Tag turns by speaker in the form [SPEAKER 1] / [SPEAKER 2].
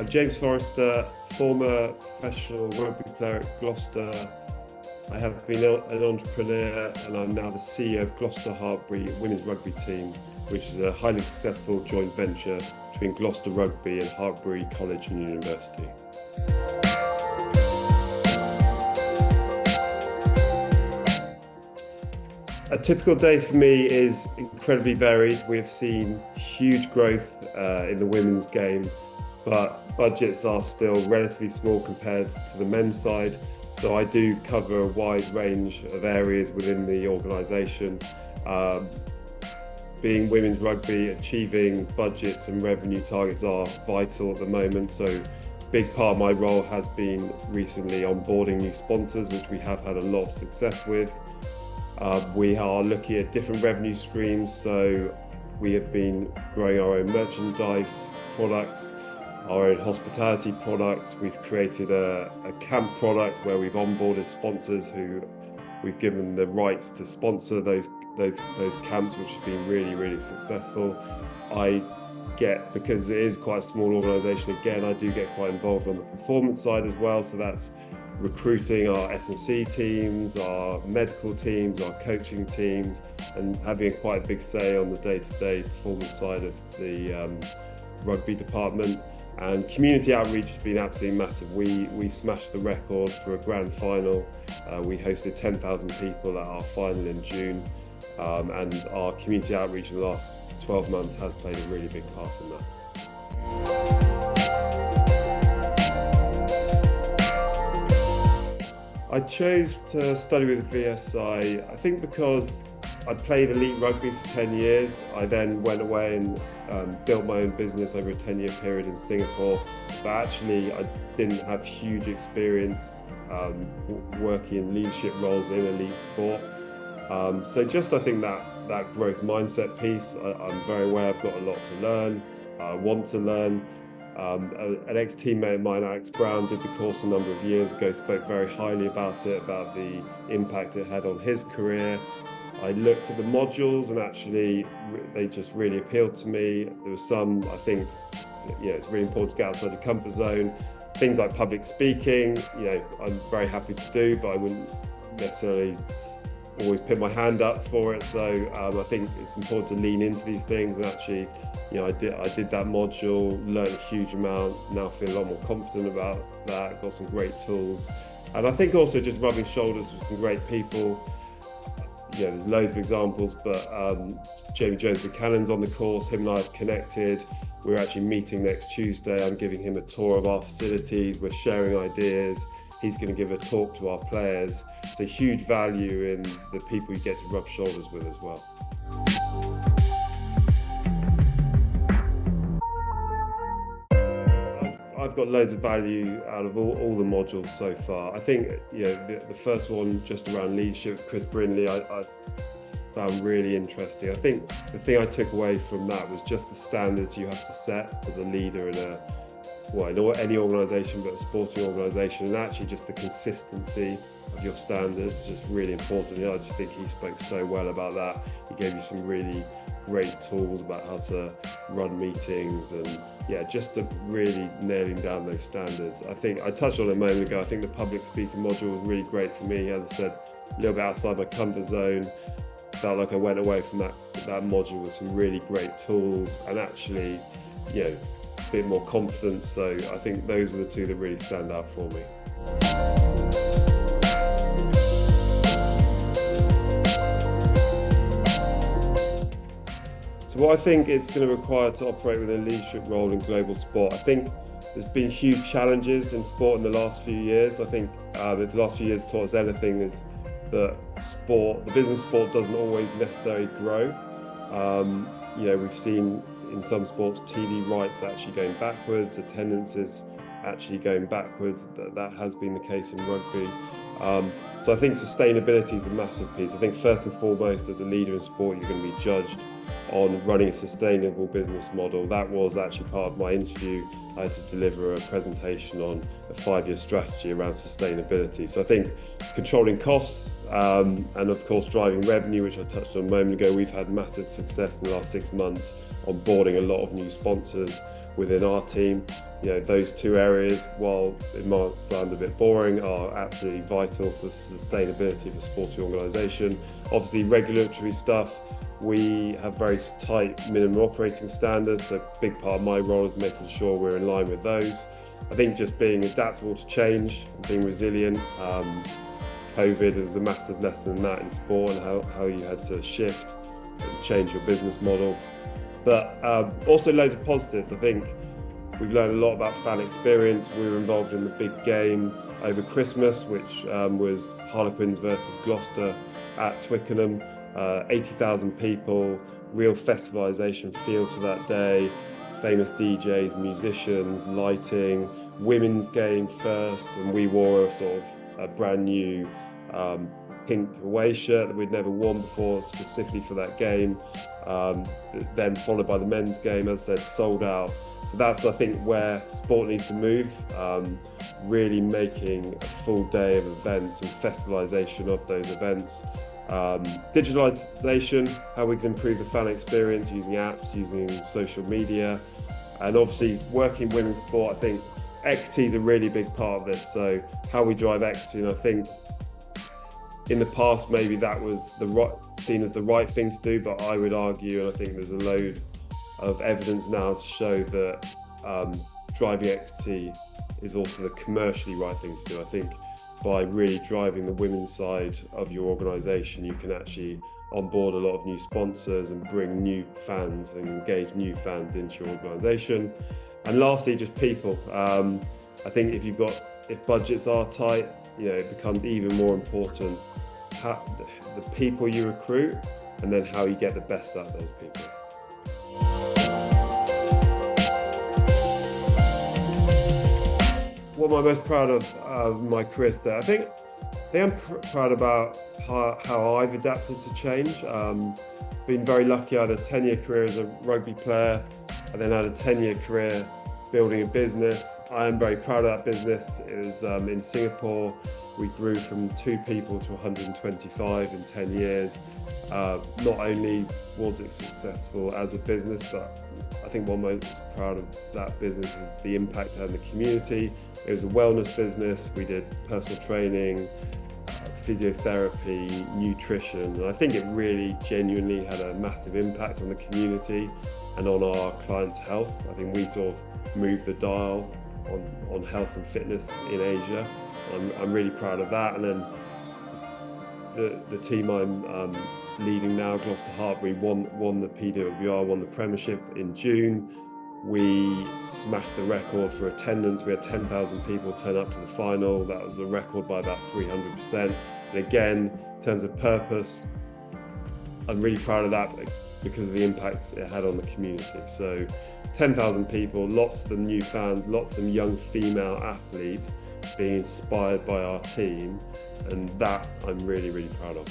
[SPEAKER 1] James Forrester, former professional rugby player at Gloucester. I have been an entrepreneur and I'm now the CEO of Gloucester Hartpury Women's Rugby Team, which is a highly successful joint venture between Gloucester Rugby and Hartpury College and University. A typical day for me is incredibly varied. We have seen huge growth in the women's game, but budgets are still relatively small compared to the men's side. So I do cover a wide range of areas within the organisation. Being women's rugby, achieving budgets and revenue targets are vital at the moment. So big part of my role has been recently onboarding new sponsors, which we have had a lot of success with. We are looking at different revenue streams, so we have been growing our own merchandise products, our own hospitality products. We've created a camp product where we've onboarded sponsors who we've given the rights to sponsor those camps, which has been really successful. Because it is quite a small organisation, again, I do get quite involved on the performance side as well. So that's recruiting our S&C teams, our medical teams, our coaching teams, and having quite a big say on the day-to-day performance side of the rugby department. And community outreach has been absolutely massive. We smashed the record for a grand final. We hosted 10,000 people at our final in June, and our community outreach in the last 12 months has played a really big part in that. I chose to study with VSI, I think because I played elite rugby for 10 years. I then went away and built my own business over a 10-year period in Singapore. But actually, I didn't have huge experience working in leadership roles in elite sport. So just I think that growth mindset piece, I'm very aware I've got a lot to learn, I want to learn. An ex-teammate of mine, Alex Brown, did the course a number of years ago, spoke very highly about it, about the impact it had on his career. I looked at the modules and actually they just really appealed to me. There was some, I think, it's really important to get outside the comfort zone. Things like public speaking, I'm very happy to do, but I wouldn't necessarily always put my hand up for it. So I think it's important to lean into these things, and actually, I did that module, learned a huge amount, now feel a lot more confident about that, got some great tools. And I think also just rubbing shoulders with some great people. There's loads of examples, but Jamie Jones Buchanan's on the course, him and I have connected. We're actually meeting next Tuesday. I'm giving him a tour of our facilities, we're sharing ideas. He's going to give a talk to our players. So huge value in the people you get to rub shoulders with as well. I've got loads of value out of all the modules so far. I think the first one just around leadership, Chris Brindley, I found really interesting. I think the thing I took away from that was just the standards you have to set as a leader in any organisation, but a sporting organisation, and actually just the consistency of your standards is just really important. I just think he spoke so well about that. He gave you some really great tools about how to run meetings and just to really nailing down those standards. I think I touched on it a moment ago. I think the public speaking module was really great for me. As I said, a little bit outside my comfort zone. Felt like I went away from that module with some really great tools and actually, a bit more confidence. So I think those are the two that really stand out for me. So what I think it's going to require to operate with a leadership role in global sport, I think there's been huge challenges in sport in the last few years. I think if the last few years taught us anything is that the business sport doesn't always necessarily grow. We've seen in some sports TV rights actually going backwards, attendance is actually going backwards. That has been the case in rugby. So I think sustainability is a massive piece. I think first and foremost, as a leader in sport, you're going to be judged on running a sustainable business model. That was actually part of my interview. I had to deliver a presentation on a 5-year strategy around sustainability. So I think controlling costs and of course driving revenue, which I touched on a moment ago. We've had massive success in the last 6 months onboarding a lot of new sponsors within our team. those two areas, while it might sound a bit boring, are absolutely vital for the sustainability of a sporting organisation. Obviously, regulatory stuff, we have very tight minimum operating standards, so a big part of my role is making sure we're in line with those. I think just being adaptable to change, being resilient. COVID was a massive lesson in that in sport, and how you had to shift and change your business model. But also loads of positives. I think we've learned a lot about fan experience. We were involved in the big game over Christmas, which was Harlequins versus Gloucester at Twickenham. 80,000 people, real festivalisation feel to that day, famous DJs, musicians, lighting, women's game first, and we wore a sort of a brand new pink away shirt that we'd never worn before, specifically for that game. Then followed by the men's game, as I said, sold out. So that's, I think, where sport needs to move, really making a full day of events and festivalisation of those events. Digitalisation, how we can improve the fan experience using apps, using social media, and obviously working in women's sport. I think equity is a really big part of this, so how we drive equity, and I think in the past maybe that was seen as the right thing to do, but I would argue, and I think there's a load of evidence now to show that driving equity is also the commercially right thing to do. I think by really driving the women's side of your organisation, you can actually onboard a lot of new sponsors and bring new fans and engage new fans into your organisation. And lastly, just people. I think if budgets are tight, it becomes even more important the people you recruit, and then how you get the best out of those people. What am I most proud of my career today? I think I'm proud about how I've adapted to change. Been very lucky. I had a 10-year career as a rugby player. I then had a 10-year career building a business. I am very proud of that business. It was in Singapore. We grew from 2 people to 125 in 10 years. Not only was it successful as a business, but I think what I'm most proud of that business is the impact it had in the community. It was a wellness business. We did personal training, physiotherapy, nutrition, and I think it really genuinely had a massive impact on the community and on our clients' health. I think we sort of moved the dial on health and fitness in Asia. I'm really proud of that. And then the team I'm leading now, Gloucester Hartbury, won the PWR, won the Premiership in June. We smashed the record for attendance. We had 10,000 people turn up to the final. That was a record by about 300%. And again, in terms of purpose, I'm really proud of that because of the impact it had on the community. So 10,000 people, lots of them new fans, lots of them young female athletes being inspired by our team, and that I'm really, really proud of.